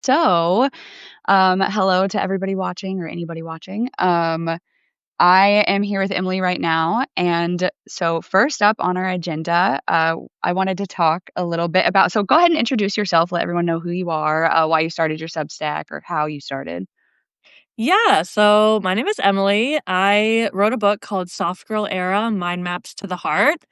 Hello to everybody watching or anybody watching. I am here with Emily right now. And so, first up on our agenda, I wanted to talk a little bit about. So, go ahead and introduce yourself, let everyone know who you are, why you started your Substack, or how you started. Yeah, so my name is Emily. I wrote a book called Soft Girl Era Mind Maps to the Heart.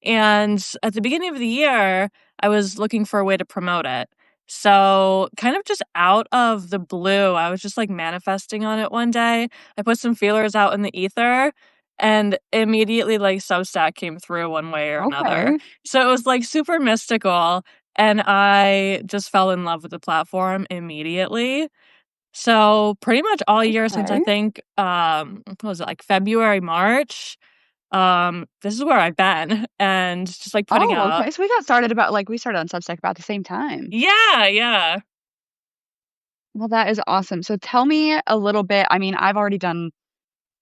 And at the beginning of the year, I was looking for a way to promote it. So, kind of just out of the blue, I was just like manifesting on it one day. I put some feelers out in the ether, and immediately, like, Substack came through one way or another. Okay. So, it was like super mystical. And I just fell in love with the platform immediately. So, pretty much all year since I Okay. think, what was it, like February, March, this is where I've been and just, like, putting Oh, out. okay. So we got started about like we started on Substack about the same time. Yeah, yeah. Well, that is awesome. So tell me a little bit. I mean, I've already done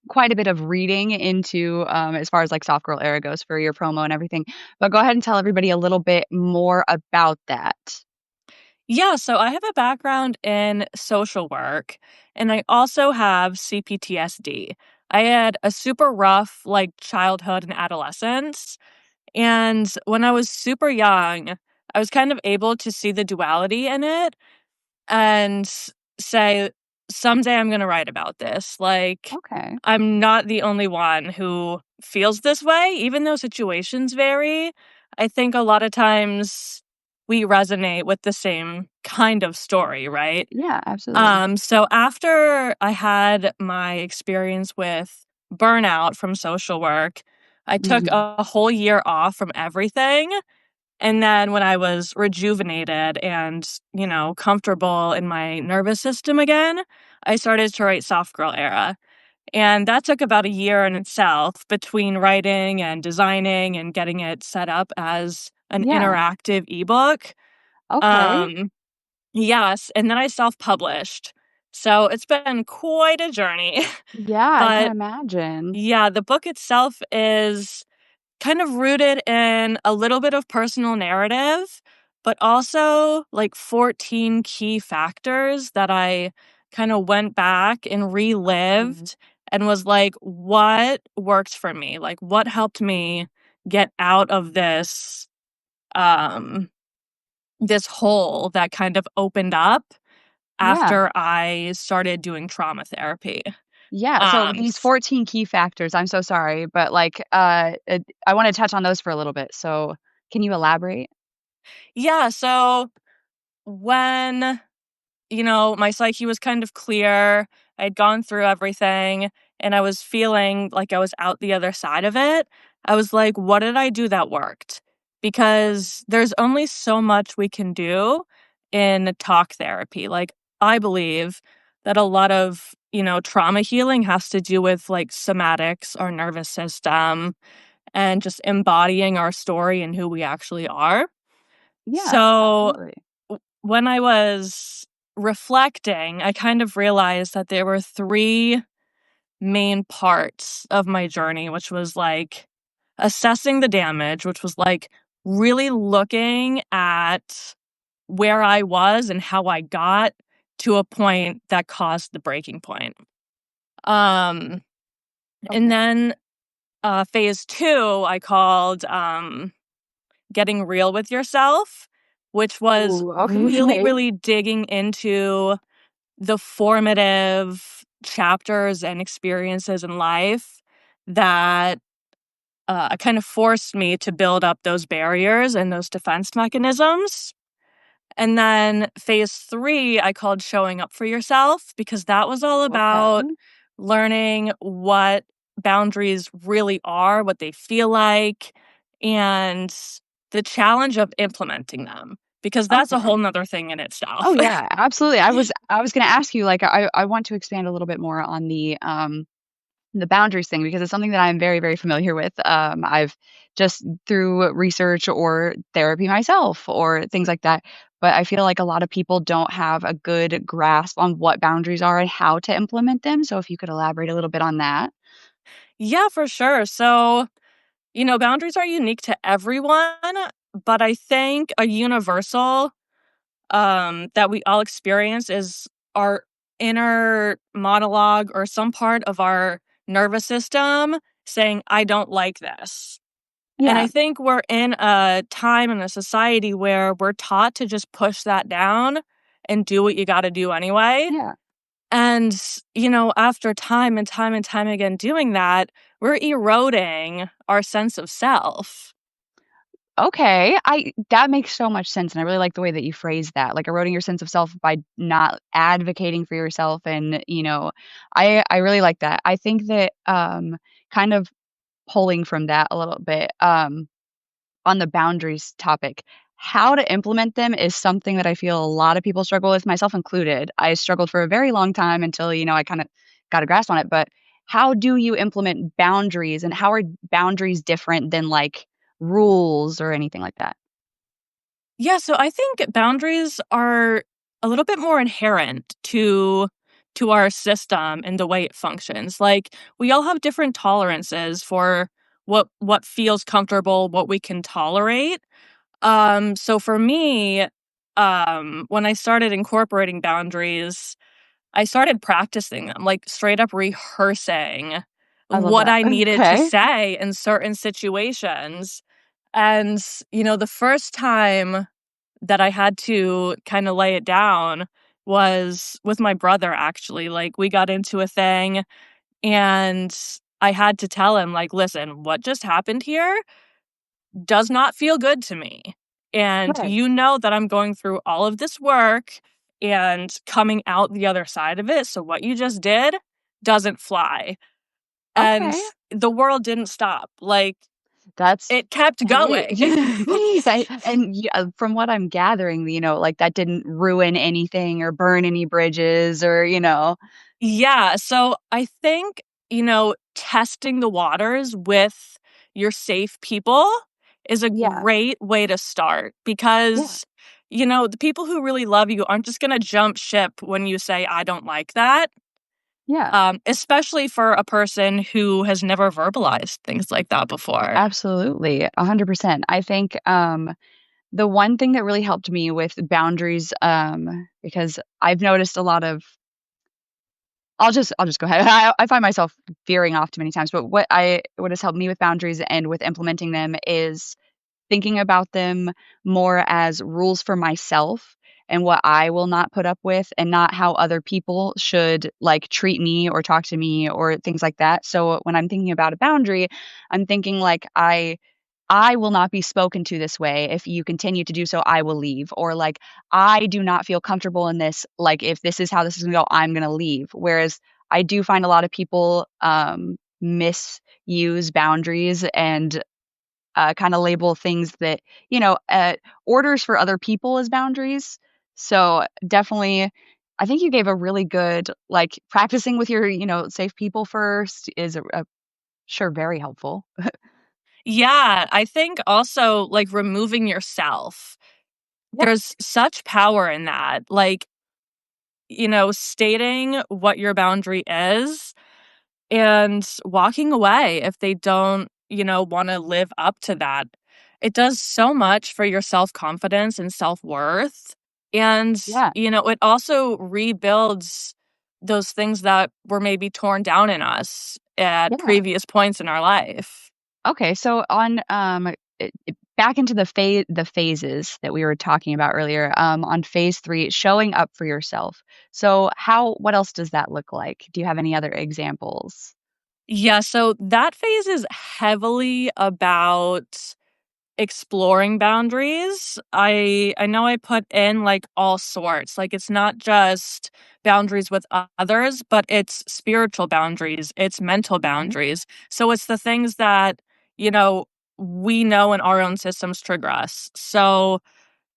quite a bit of reading into, as far as, like, Soft Girl Era goes for your promo and everything, but go ahead and tell everybody a little bit more about that. Yeah, so I have a background in social work, and I also have CPTSD. I had a super rough, like, childhood and adolescence, and when I was super young, I was kind of able to see the duality in it and say, someday I'm going to write about this. Like, Okay. I'm not the only one who feels this way, even though situations vary. I think a lot of times we resonate with the same kind of story, right? Yeah, absolutely. So after I had my experience with burnout from social work, I took Mhm. a whole year off from everything, and then when I was rejuvenated and, comfortable in my nervous system again, I started to write Soft Girl Era. And that took about a year in itself between writing and designing and getting it set up as an Yeah. interactive ebook. Okay. Um, yes, and then I self-published. So it's been quite a journey. Yeah, I can But imagine. yeah, the book itself is kind of rooted in a little bit of personal narrative, but also like 14 key factors that I kind of went back and Okay. relived and was like, what worked for me? Like, what helped me get out of um, this hole that kind of opened up Yeah. after I started doing trauma therapy. Yeah, so Um, these 14 key factors, I'm so sorry, but, like, I wanna touch on those for a little bit, so can you elaborate? yeah, so when my psyche was kind of clear. I'd gone through everything and I was feeling like I was out the other side of it. I was like, what did I do that worked? Because there's only so much we can do in talk therapy. Like, I believe that a lot of, trauma healing has to do with like somatics, our nervous system, and just embodying our story and who we actually are. Yeah, So absolutely. when I was reflecting, I kind of realized that there were three main parts of my journey, which was like assessing the damage, which was like really looking at where I was and how I got to a point that caused the breaking point. Um, and Okay. then phase two, I called getting real with yourself, which was Ooh, really, okay. really digging into the formative chapters and experiences in life that kind of forced me to build up those barriers and those defense mechanisms. And then phase three, I called showing up for yourself because that was all about Okay. learning what boundaries really are, what they feel like, and the challenge of implementing them because that's a whole Okay. nother thing in Oh, itself. yeah, absolutely. I was gonna ask you, like, I want to expand a little bit more on the boundaries thing because it's something that I'm very, very familiar with. I've just through research or therapy myself or things like that, but I feel like a lot of people don't have a good grasp on what boundaries are and how to implement them, so if you could elaborate a little bit on that. Yeah, for sure. So, boundaries are unique to everyone, but I think a universal that we all experience is our inner monologue or some part of our nervous system saying, I don't like this. And I Yeah. think we're in a time in a society where we're taught to just push that down and do what you got to do anyway. Yeah. And, after time and time and time again doing that, we're eroding our sense of self. Okay, I that makes so much sense, and I really like the way that you phrase that, like eroding your sense of self by not advocating for yourself, and I really like that. I think that kind of pulling from that a little bit, on the boundaries topic, how to implement them is something that I feel a lot of people struggle with, myself included. I struggled for a very long time until, I kind of got a grasp on it. But how do you implement boundaries and how are boundaries different than like rules or anything like that? Yeah, so I think boundaries are a little bit more inherent to our system and the way it functions. Like we all have different tolerances for what feels comfortable, what we can tolerate. So for me, when I started incorporating boundaries, I started practicing them, like straight up rehearsing I love what that. I needed to Okay. say in certain situations. And, the first time that I had to kinda lay it down was with my brother, actually. Like, we got into a thing, and I had to tell him, like, "Listen, what just happened here does not feel good to me. And Right. you know that I'm going through all of this work and coming out the other side of it, so what you just did doesn't fly." And Okay. the world didn't stop, like, That's it kept hey. going. And yeah, from what I'm gathering, like that didn't ruin anything or burn any bridges or, Yeah, so I think, testing the waters with your safe people is a Yeah. great way to start Yeah. because, the people who really love you aren't just gonna jump ship when you say, "I don't like that," Yeah. especially for a person who has never verbalized things like that before. Absolutely, 100%. I think, the one thing that really helped me with boundaries, because I've noticed a lot of I'll just go ahead. I find myself veering off too many times, but what has helped me with boundaries and with implementing them is thinking about them more as rules for myself and what I will not put up with and not how other people should, like, treat me or talk to me or things like that. So when I'm thinking about a boundary, I'm thinking like I will not be spoken to this way. If you continue to do so, I will leave. Or like, I do not feel comfortable in this. Like, if this is how this is gonna go, I'm gonna leave. Whereas I do find a lot of people misuse boundaries and kind of label things that, orders for other people as boundaries. So definitely, I think you gave a really good, like, practicing with your, safe people first is sure very helpful. Yeah, I think also, like, removing yourself. Yeah. There's such power in that, like, stating what your boundary is and walking away if they don't, wanna live up to that. It does so much for your self-confidence and self-worth, and, Yeah. it also rebuilds those things that were maybe torn down in us at Yeah. previous points in our life. Okay, so on back into the phases that we were talking about earlier, on phase 3, showing up for yourself. So what else does that look like? Do you have any other examples? Yeah, so that phase is heavily about exploring boundaries. I know I put in, like, all sorts, like, it's not just boundaries with others, but it's spiritual boundaries, it's mental Okay. boundaries. So it's the things that, you know, we know in our own systems trigger us. So,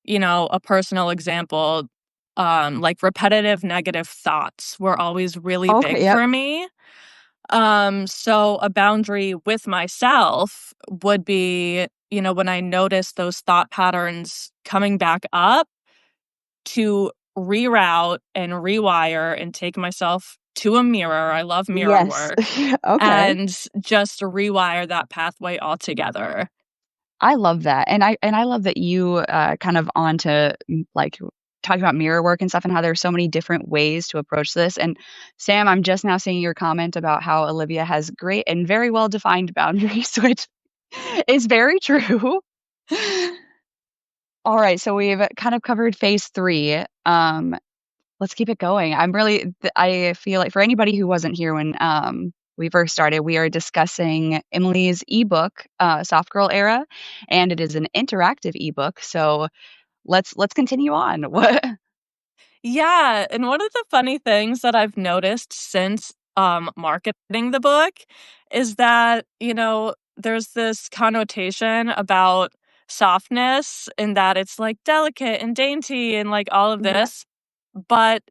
a personal example, like, repetitive negative thoughts were always really Okay, big yep. for me. So a boundary with myself would be, when I notice those thought patterns coming back up, to reroute and rewire and take myself to a mirror. I love mirror Yes. work, Okay. and just rewire that pathway altogether. I love that, and I love that you, kind of onto, like talking about mirror work and stuff and how there's so many different ways to approach this. And Sam, I'm just now seeing your comment about how Olivia has great and very well defined boundaries, which is very true. All right, so we've kind of covered phase 3. Let's keep it going. I feel like for anybody who wasn't here when we first started, we are discussing Emily's ebook, Soft Girl Era, and it is an interactive ebook. So let's continue on. What? Yeah, and one of the funny things that I've noticed since, marketing the book is that, there's this connotation about softness and that it's, like, delicate and dainty and, like, all of Yeah. this, but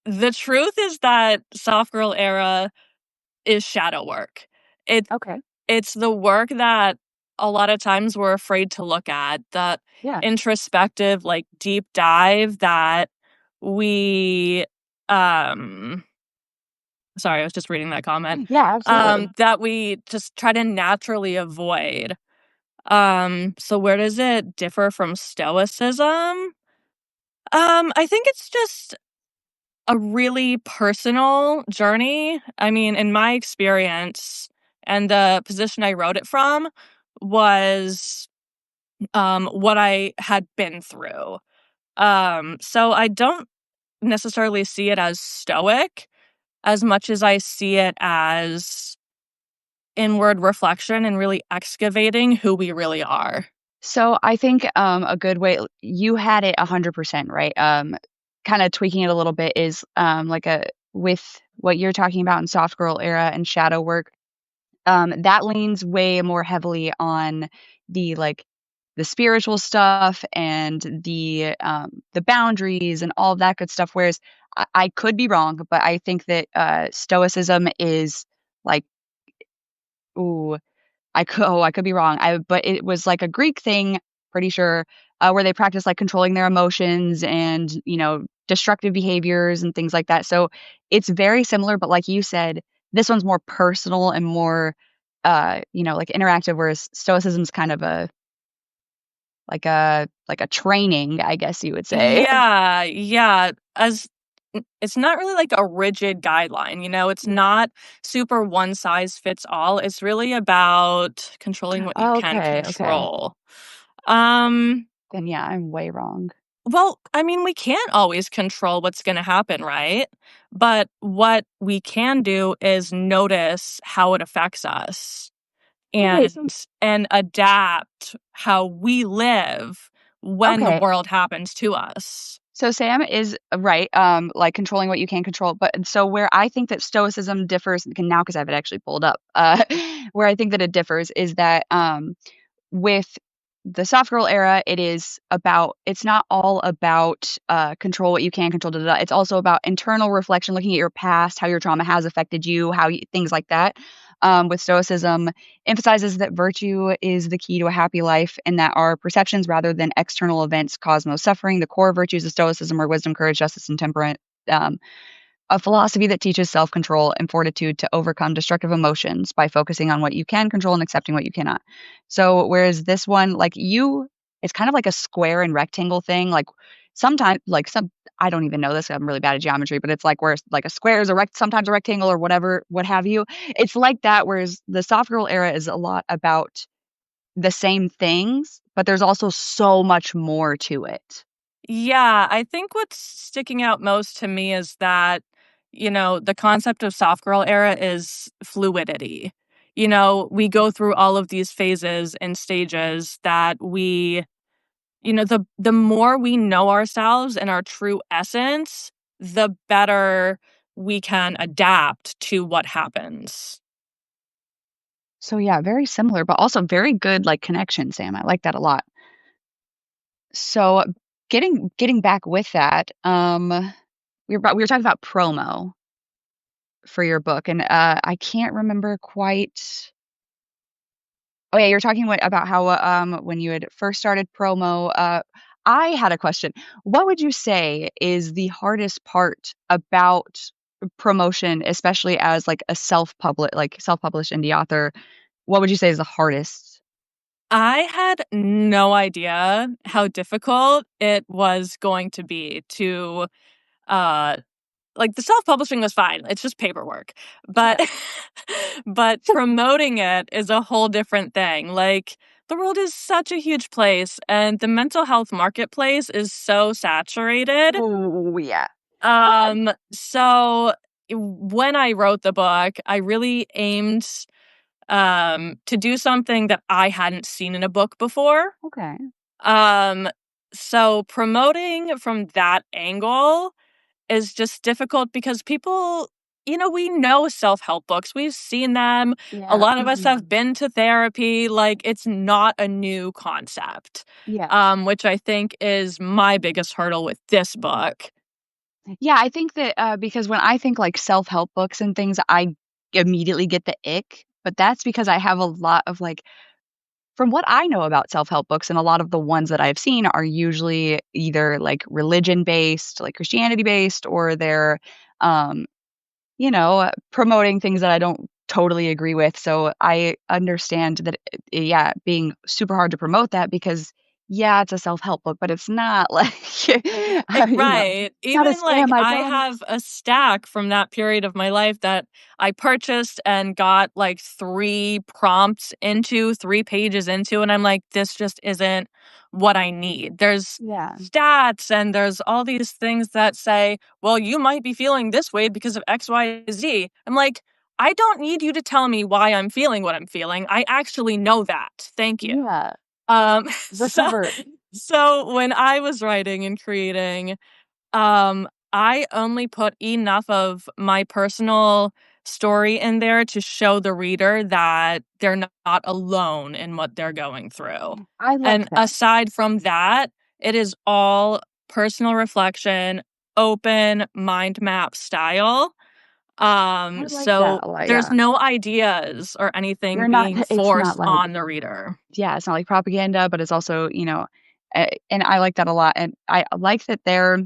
the truth is that soft girl era is shadow work. It Okay. it's the work that a lot of times we're afraid to look at, that Yeah. introspective, like, deep dive that we, um sorry, I was just reading that comment, Yeah. Absolutely. that we just try to naturally avoid. So where does it differ from stoicism? I think it's just a really personal journey. I mean, in my experience and the position I wrote it from was, what I had been through. So I don't necessarily see it as stoic as much as I see it as inward reflection and really excavating who we really are. So I think a good way you had it 100% right. Kind of tweaking it a little bit is like a with what you're talking about in soft girl era and shadow work. That leans way more heavily on the, like, the spiritual stuff and the boundaries and all of that good stuff, whereas I could be wrong, but I think that, stoicism is, like, ooh, I could be wrong, but it was, like, a Greek thing, pretty sure, where they practice, like, controlling their emotions and, destructive behaviors and things like that, so it's very similar, but like you said, this one's more personal and more, like, interactive, whereas stoicism's kind of like a training, I guess you would say. Yeah, yeah, it's not really like a rigid guideline, it's Yeah. not super one size fits all, it's really about controlling what you can Okay, okay. control. Um, Then, yeah, I'm way wrong. well, I mean, we can't always control what's gonna happen, right? But what we can do is notice how it affects us Okay, and so and adapt how we live when the okay. world happens to us. So Sam is right, like controlling what you can control. But so where I think that stoicism differs now because I have it actually pulled up, where I think that it differs is that with the soft girl era, it's not all about control what you can control. Da, da, da. It's also about internal reflection, looking at your past, how your trauma has affected you, things like that. With stoicism, emphasizes that virtue is the key to a happy life, and that our perceptions rather than external events cause most suffering. The core virtues of stoicism are wisdom, courage, justice, and temperance. Um, a philosophy that teaches self control and fortitude to overcome destructive emotions by focusing on what you can control and accepting what you cannot. So, whereas this one, it's kind of like a square and rectangle thing. Like, sometimes, I don't even know this. I'm really bad at geometry, but it's like where like a square is sometimes a rectangle or whatever, what have you. It's like that. Whereas the soft girl era is a lot about the same things, but there's also so much more to it. Yeah, I think what's sticking out most to me is that, the concept of soft girl era is fluidity. We go through all of these phases and stages that the more we know ourselves and our true essence, the better we can adapt to what happens. So yeah, very similar, but also very good like connection, Sam. I like that a lot. So, getting back with that, we were talking about promo for your book, and, I can't remember quite. Oh, yeah, you were talking about how, when you had first started promo, I had a question. What would you say is the hardest part about promotion, especially as, like, a self-published indie author? What would you say is the hardest? I had no idea how difficult it was going to be to, uh like, the self-publishing was fine, it's just paperwork, but Yeah. but promoting it is a whole different thing, like, the world is such a huge place, and the mental health marketplace is so saturated. Oh, yeah. So when I wrote the book, I really aimed, to do something that I hadn't seen in a book before. Okay. Um, so promoting from that angle is just difficult because people, we know self-help books. We've seen them. A Yeah. lot of us have been to therapy. Like, it's not a new concept, Yeah. which I think is my biggest hurdle with this book. Yeah, I think that, because when I think, like, self-help books and things, I immediately get the ick, but that's because I have a lot of, like from what I know about self-help books, and a lot of the ones that I've seen are usually either, like, religion-based, like Christianity-based, or they're, um promoting things that I don't totally agree with. So I understand that, yeah, being super hard to promote that because, yeah, it's a self-help book, but it's not like, Right. not a Even, like, scam, I I promise. have a stack from that period of my life that I purchased and got, like, 3 prompts into, 3 pages into, and I'm like, "This just isn't what I need." There's Yeah. stats and there's all these things that say, "Well, you might be feeling this way because of X, Y, Z." I'm like, "I don't need you to tell me why I'm feeling what I'm feeling. I actually know that. Thank you." Yeah. Um, so Recover. so when I was writing and creating, I only put enough of my personal story in there to show the reader that they're not alone in what they're going through. I like And that. aside from that, it is all personal reflection, open mind map style. I like that So a lot, there's yeah. no ideas or anything You're not being it's not forced like on the reader. yeah, it's not like propaganda, but it's also, and I like that a lot, and I like that they're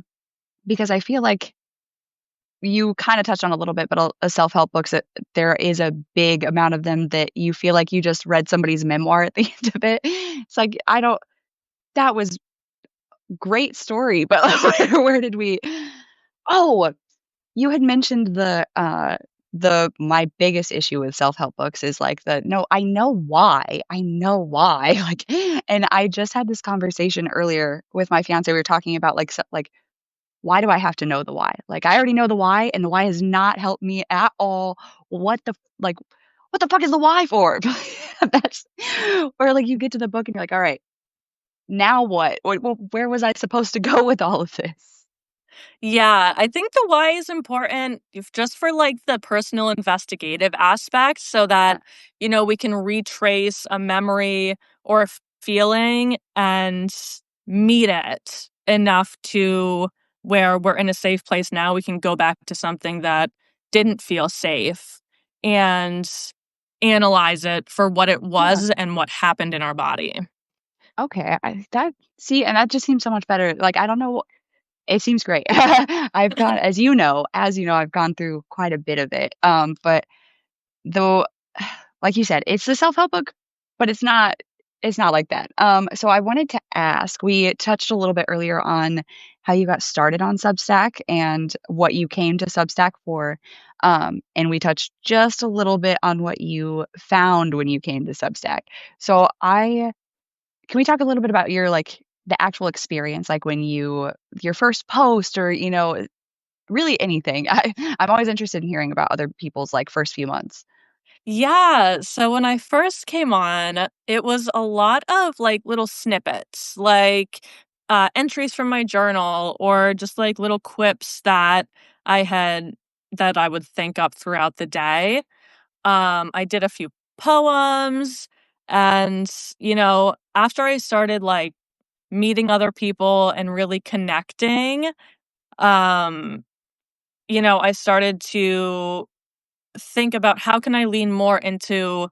because I feel like you kinda touched on a little bit, but self-help books, there is a big amount of them that you feel like you just read somebody's memoir at the end of it. It's like, I don't that was great story, but where did we Oh, you had mentioned the my biggest issue with self-help books is, like, "No, I know why," like, and I just had this conversation earlier with my fiancé, we were talking about, like why do I have to know the why? Like, I already know the why, and the why has not helped me at all. What the fuck is the why for? That's or, like, you get to the book and you're like, "Alright, now what? Where was I supposed to go with all of this?" Yeah, I think the why is important if just for like the personal investigative aspect so Yeah. that, we can retrace a memory or a feeling and meet it enough to where we're in a safe place now. We can go back to something that didn't feel safe and analyze it for what it Yeah. was and what happened in our body. Okay, I that see, and that just seems so much better. Like, I don't know, it seems great. I've gone I've gone through quite a bit of it, but though, like you said, it's a self-help book, but it's not like that. So I wanted to ask, we touched a little bit earlier on how you got started on Substack and what you came to Substack for. And we touched just a little bit on what you found when you came to Substack. So I can we talk a little bit about the actual experience, like when your first post or, really anything. I'm always interested in hearing about other people's like first few months. Yeah, so when I first came on, it was a lot of, like, little snippets, like, entries from my journal or just, like, little quips that I would think up throughout the day. I did a few poems, and, after I started, like, meeting other people and really connecting, um, I started to think about how can I lean more into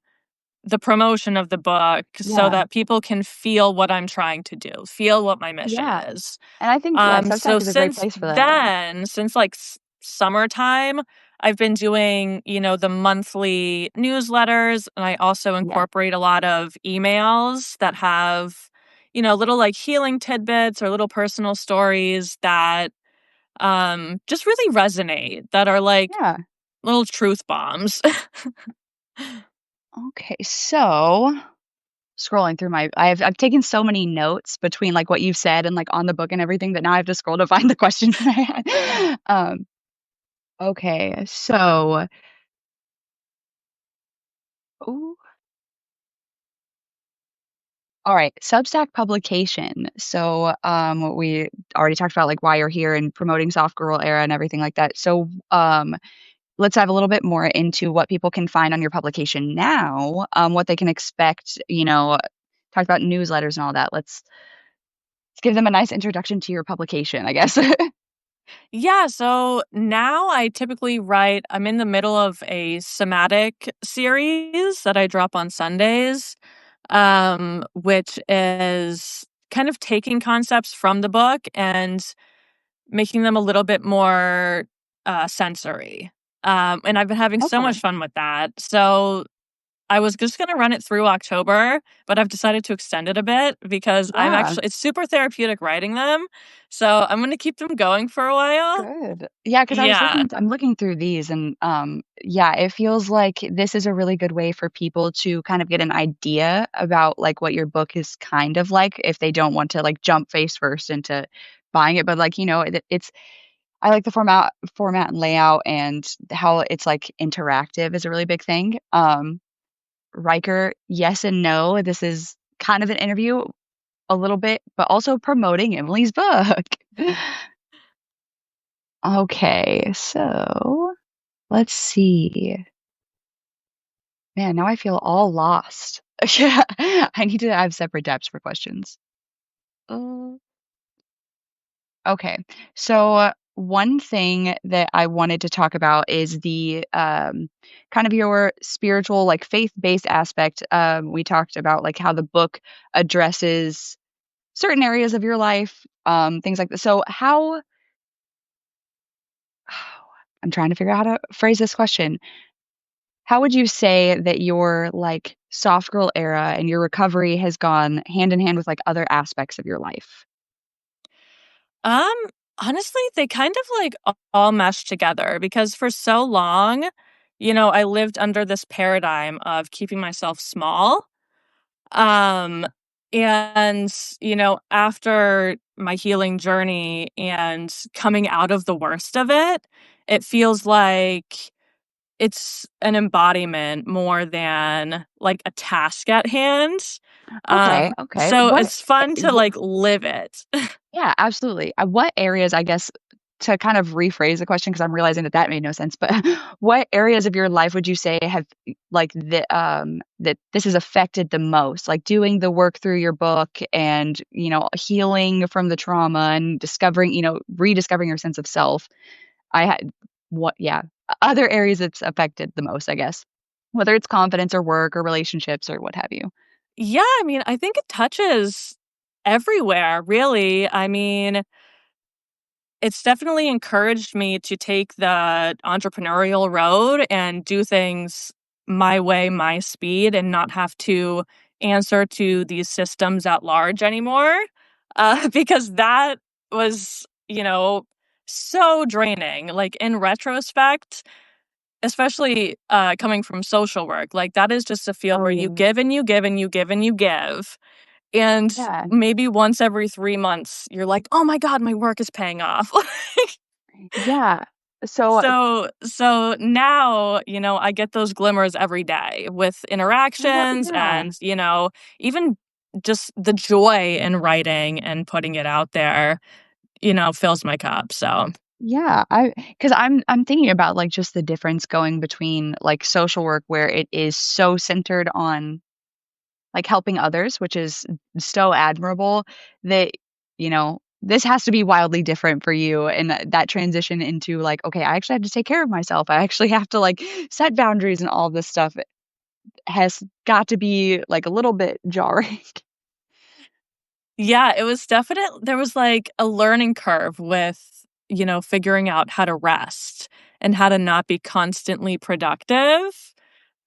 the promotion of the book so Yeah. that people can feel what I'm trying to do, feel what my mission Yeah. is. And I think, yeah, So Substack is a great place for that. since like summertime, I've been doing, the monthly newsletters, and I also Yeah. incorporate a lot of emails that have, little like healing tidbits or little personal stories that just really resonate, that are like Yeah. little truth bombs. Okay. So scrolling through I've taken so many notes between like what you've said and like on the book and everything that now I have to scroll to find the questions that I had. Okay. So, ooh, all right. Substack publication. So, we already talked about like why you're here and promoting soft girl era and everything like that. So, let's dive a little bit more into what people can find on your publication now, what they can expect, talk about newsletters and all that. Let's give them a nice introduction to your publication, I guess. Yeah, so now I typically write I'm in the middle of a somatic series that I drop on Sundays, which is kind of taking concepts from the book and making them a little bit more, sensory. And I've been having so Okay. much fun with that. So I was just gonna run it through October, but I've decided to extend it a bit because Yeah. it's super therapeutic writing them, so I'm gonna keep them going for a while. Good. Yeah, because Yeah. I'm looking through these and, yeah, it feels like this is a really good way for people to kind of get an idea about, like, what your book is kind of like if they don't want to, like, jump face first into buying it, but, like, it's I like the format and layout and how it's, like, interactive is a really big thing. Riker, yes and no, this is kind of an interview a little bit, but also promoting Emily's book. Okay, so let's see. Man, now I feel all lost. Yeah, I need to have separate tabs for questions. Uh, okay, so one thing that I wanted to talk about is the kind of your spiritual, like faith-based aspect. We talked about like how the book addresses certain areas of your life, things like that. So how? I'm trying to figure out how to phrase this question. How would you say that your, like, soft girl era and your recovery has gone hand in hand with, like, other aspects of your life? Um, Honestly, they kind of, like, all mesh together because for so long, I lived under this paradigm of keeping myself small. Um, and, after my healing journey and coming out of the worst of it, it feels like it's an embodiment more than, like, a task at hand. Okay, okay. So What it's fun to, wh like, live it. Yeah, absolutely. What areas, I guess, to kind of rephrase the question, because 'cause I'm realizing that that made no sense, but what areas of your life would you say have, like, that this has affected the most? Like, doing the work through your book and, healing from the trauma and discovering rediscovering your sense of self. I had what yeah, other areas it's affected the most, I guess, whether it's confidence or work or relationships or what have you. Yeah, I mean, I think it touches everywhere, really. I mean, it's definitely encouraged me to take the entrepreneurial road and do things my way, my speed, and not have to answer to these systems at large anymore. Because that was, so draining. Like in retrospect, especially coming from social work, like that is just a field Oh, where you yeah. give and you give and you give and you give. And Yeah, maybe once every 3 months, you're like, oh my God, my work is paying off. yeah. So So now, I get those glimmers every day with well, interactions yeah. and, even just the joy in writing and putting it out there, fills my cup. So, Yeah, because I'm thinking about, like, just the difference going between, like, social work where it is so centered on, like, helping others, which is so admirable that, this has to be wildly different for you and that transition into, like, "Okay, I actually have to take care of myself. I actually have to, like, set boundaries," and all this stuff has got to be, like, a little bit jarring. yeah, it was there was like a learning curve with, figuring out how to rest and how to not be constantly productive.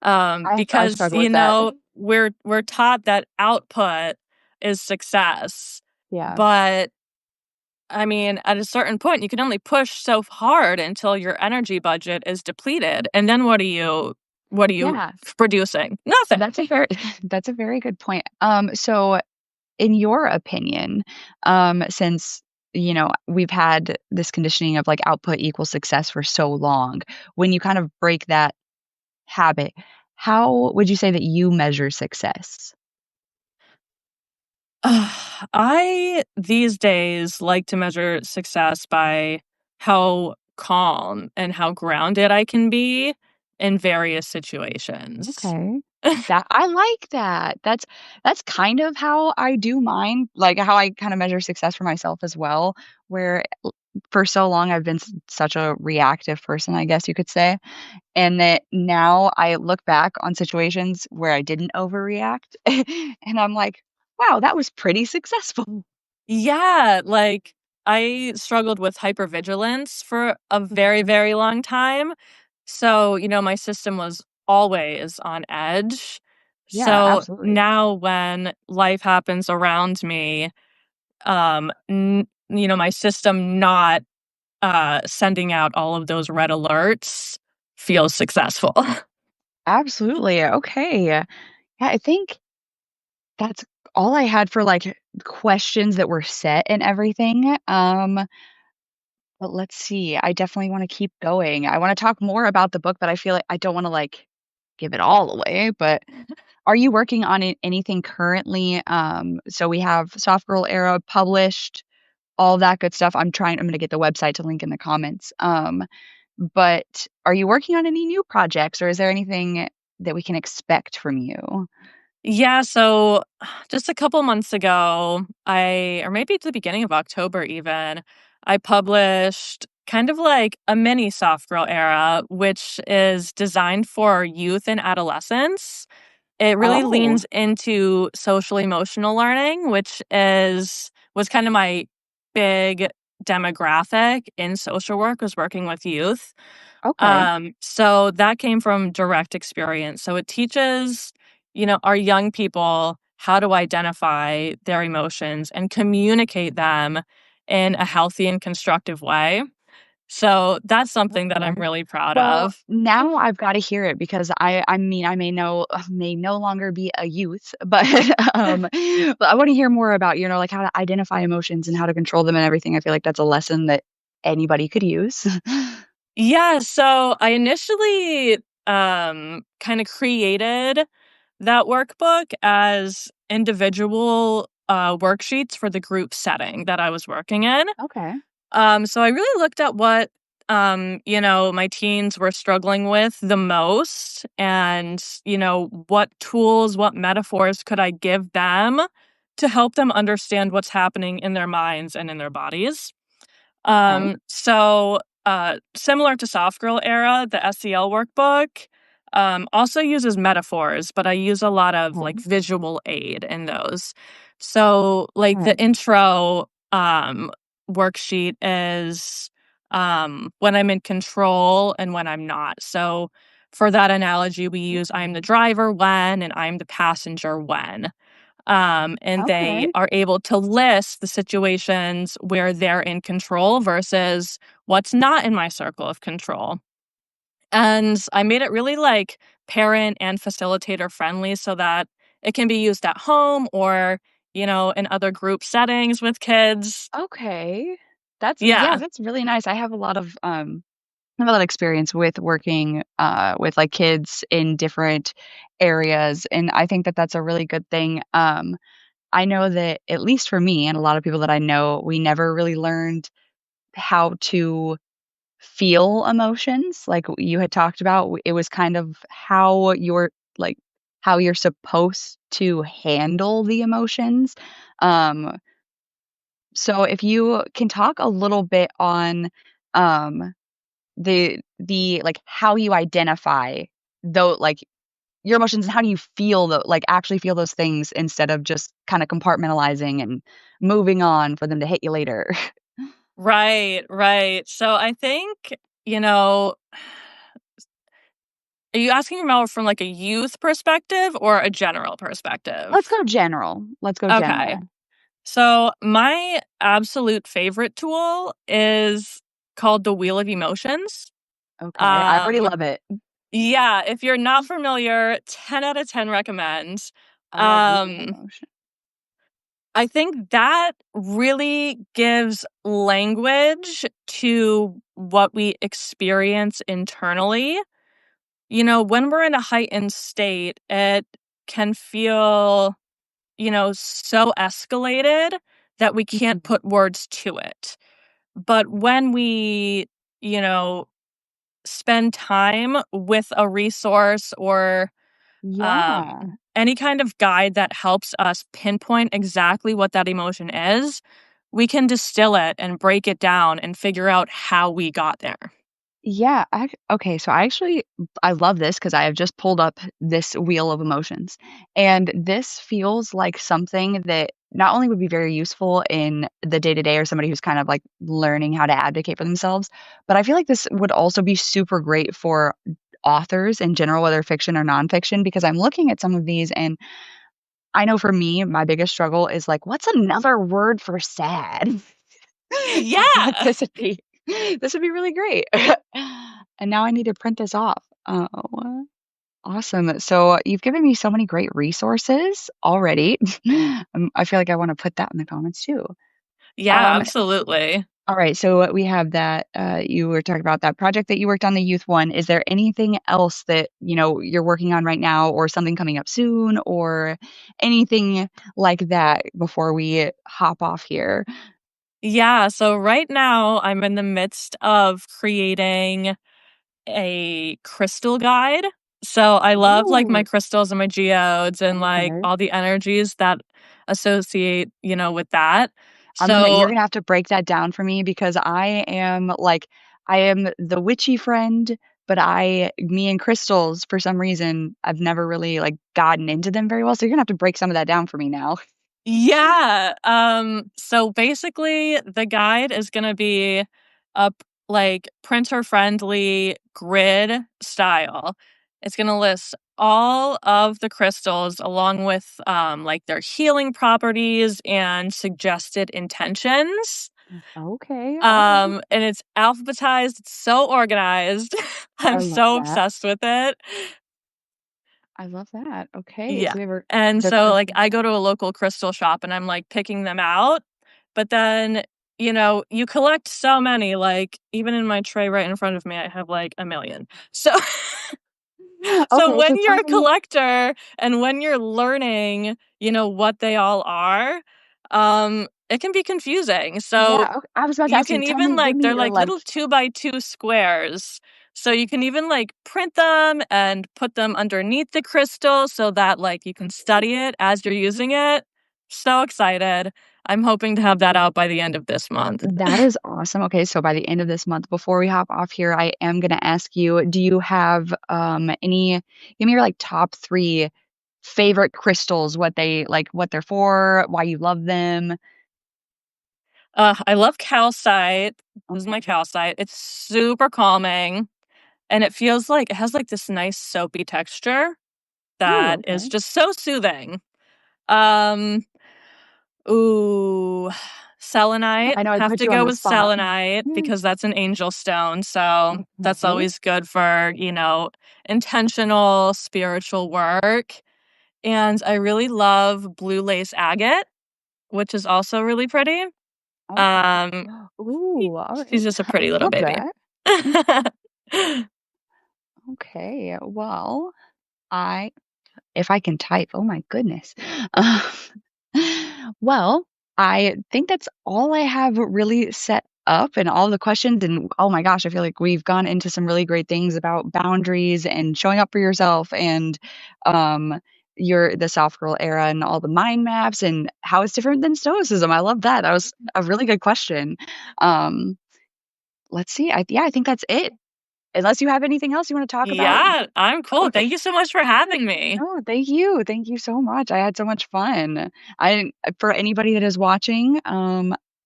I Because, struggle with that. we're taught that output is success, Yeah. but I mean, at a certain point, you can only push so hard until your energy budget is depleted, and then what are you Yeah. producing? Nothing. That's a very that's a very good point. So in your opinion, since we've had this conditioning of like output equals success for so long, when you kind of break that habit, how would you say that you measure success? I, these days, like to measure success by how calm and how grounded I can be in various situations. Okay. That I like that. That's kind of how I do mine, like how I kind of measure success for myself as well, where for so long I've been such a reactive person, I guess you could say. And that now I look back on situations where I didn't overreact and I'm like, wow, that was pretty successful. Yeah, like, I struggled with hypervigilance for a very, very long time. So, my system was always on edge. Yeah, So absolutely. now when life happens around me, my system not sending out all of those red alerts feels successful. Absolutely. Okay. Yeah, I think that's all I had for like questions that were set and everything. But let's see. I definitely want to keep going. I want to talk more about the book, but I feel like I don't want to like give it all away. But are you working on anything currently? So we have Soft Girl Era published, all that good stuff. I'm gonna get the website to link in the comments. But are you working on any new projects or is there anything that we can expect from you? Yeah, so just a couple months ago, or maybe at the beginning of October even, I published kind of like a mini soft girl era, which is designed for youth and adolescents. It really Oh, leans into social emotional learning, was kind of my big demographic in social work, was working with youth. okay. So that came from direct experience. So it teaches, our young people how to identify their emotions and communicate them in a healthy and constructive way. So that's something that I'm Okay. really proud Well, of. now I've gotta hear it because I mean, I may no longer be a youth, but, but I wanna hear more about, like, how to identify emotions and how to control them and everything. I feel like that's a lesson that anybody could use. Yeah, so I initially kind of created that workbook as individual worksheets for the group setting that I was working in. Okay, So I really looked at what my teens were struggling with the most, and what tools, what metaphors could I give them to help them understand what's happening in their minds and in their bodies. okay, Similar to Soft Girl Era, the SEL workbook also uses metaphors, but I use a lot of like okay, visual aid in those. So, like the okay, intro worksheet is when I'm in control and when I'm not. So, for that analogy, we use I'm the driver when and I'm the passenger when. And they okay, are able to list the situations where they're in control versus what's not in my circle of control. And I made it really like parent and facilitator friendly so that it can be used at home or, in other group settings with kids. okay. That's yeah, Yeah. that's really nice. I have a lot of experience with working, with, like, kids in different areas, and I think that that's a really good thing. I know that, at least for me and a lot of people that I know, we never really learned how to feel emotions, like you had talked about. It was kind of like, how you're supposed to handle the emotions. Um, so if you can talk a little bit on, um like, how you identify though like, your emotions and how do you feel like, actually feel those things instead of just kinda compartmentalizing and moving on for them to hit you later. Right, right. So I think, you know, are you asking about from, like, a youth perspective or a general Let's perspective? go general. Let's go Okay. general. So, my absolute favorite tool is called the Wheel of Emotions. Okay, I already Um, love it. yeah, if you're not familiar, 10 out of 10 recommend. I love Wheel of Um, Emotion. I think that really gives language to what we experience internally. When we're in a heightened state, it can feel, so escalated that we can't Mhm. put words to it. But when we, you know, spend time with a resource or Yeah. any kind of guide that helps us pinpoint exactly what that emotion is, we can distill it and break it down and figure out how we got there. Yeah, okay, so I love this because I have just pulled up this wheel of emotions, and this feels like something that not only would be very useful in the day-to-day or somebody who's kind of, like, learning how to advocate for themselves, but I feel like this would also be super great for authors in general, whether fiction or nonfiction, because I'm looking at some of these, and I know for me, my biggest struggle is, like, what's another word for sad? So I feel like Yeah. this would be really great. And now I need to print this off. Oh, awesome. So you've given me so many great resources already. I feel like I wanna put that in the comments too. Yeah, Um, absolutely. all right, so we have that, you were talking about that project that you worked on, the youth one. Is there anything else that, you're working on right now or something coming up soon or anything like that before we hop off here? Yeah, so right now I'm in the midst of creating a crystal guide. So I love like my Ooh, crystals and my geodes and like okay. all the energies that associate, with that. You're So gonna have to break that down for me because I am the witchy friend, but me and crystals, for some reason, I've never really, like, gotten into them very well, so you're gonna have to break some of that down for me now. yeah, so basically the guide is gonna be like printer friendly grid style. It's gonna list all of the crystals along with like their healing properties and suggested intentions. Okay, alright. And it's alphabetized, it's so organized. I I'm love so that. obsessed with it. I love that. Okay, Yeah. so we have our And the so, like, crystal I go to guy. a local crystal shop and I'm, like, picking them out, but then, you collect so many, like, even in my tray right in front of me, I have, like, a million. So so Okay, when so you're tell a me. collector and when you're learning, what they all are, it can be confusing. So Yeah, I was about to you ask you, can tell me, even, give like me they're your, like like. little 2 by 2 squares. So you can even, like, print them and put them underneath the crystal so that, like, you can study it as you're using it. So excited. I'm hoping to have that out by the end of this month. That is awesome. Okay, so by the end of this month, before we hop off here, I am gonna ask you, do you have, give me your, like, top 3 favorite crystals, what they're for, why you love them? I love calcite. This is my Okay. calcite. It's super calming, and it feels like it has, like, this nice soapy texture Ooh, that is okay. just so soothing. Um Ooh, selenite. I know I Have put to you on go the with spot. selenite because that's an angel stone, so that's Okay. always good for, intentional spiritual work, and I really love blue lace agate, which is also really pretty. Okay. Um, Ooh, she's alright. just a I pretty little love baby. that. Okay, well, I if I can type, oh my goodness. Um, well, I think that's all I have really set up and all the questions. And oh my gosh, I feel like we've gone into some really great things about boundaries and showing up for yourself and um, the soft girl era and all the mind maps and how it's different than stoicism. I love that. That was a really good question. Um, let's see. I think that's it. Unless you have anything else you want to talk about. Yeah, I'm cool. Okay. Thank you so much for having me. No, thank you. Thank you so much. I had so much fun. I For anybody that is watching,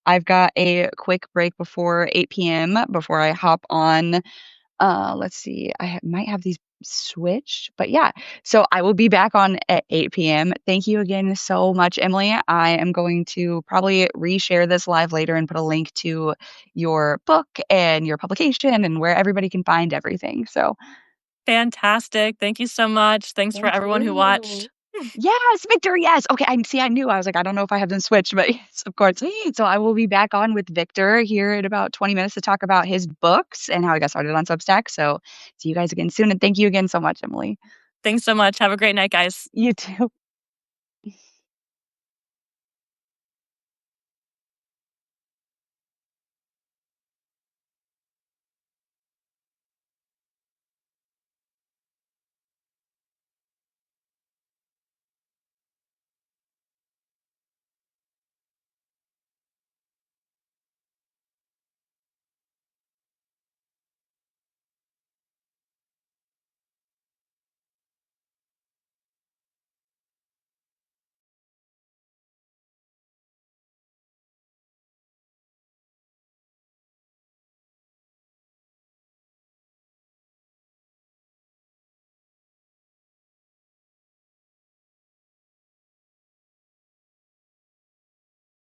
I've got a quick break before 8 p.m. before I hop on. Let's see, might have these switched, but yeah. So I will be back on at 8 p.m. Thank you again so much, Emily. I am going to probably reshare this live later and put a link to your book and your publication and where everybody can find everything. So Fantastic. Thank you so much. Thanks for thank everyone who you. watched. Yes, Victor. Yes. Okay. I knew. I was like, I don't know if I have them switched, but yes, of course. So I will be back on with Victor here in about 20 minutes to talk about his books and how he got started on Substack. So see you guys again soon. And thank you again so much, Emily. Thanks so much. Have a great night, guys. You too.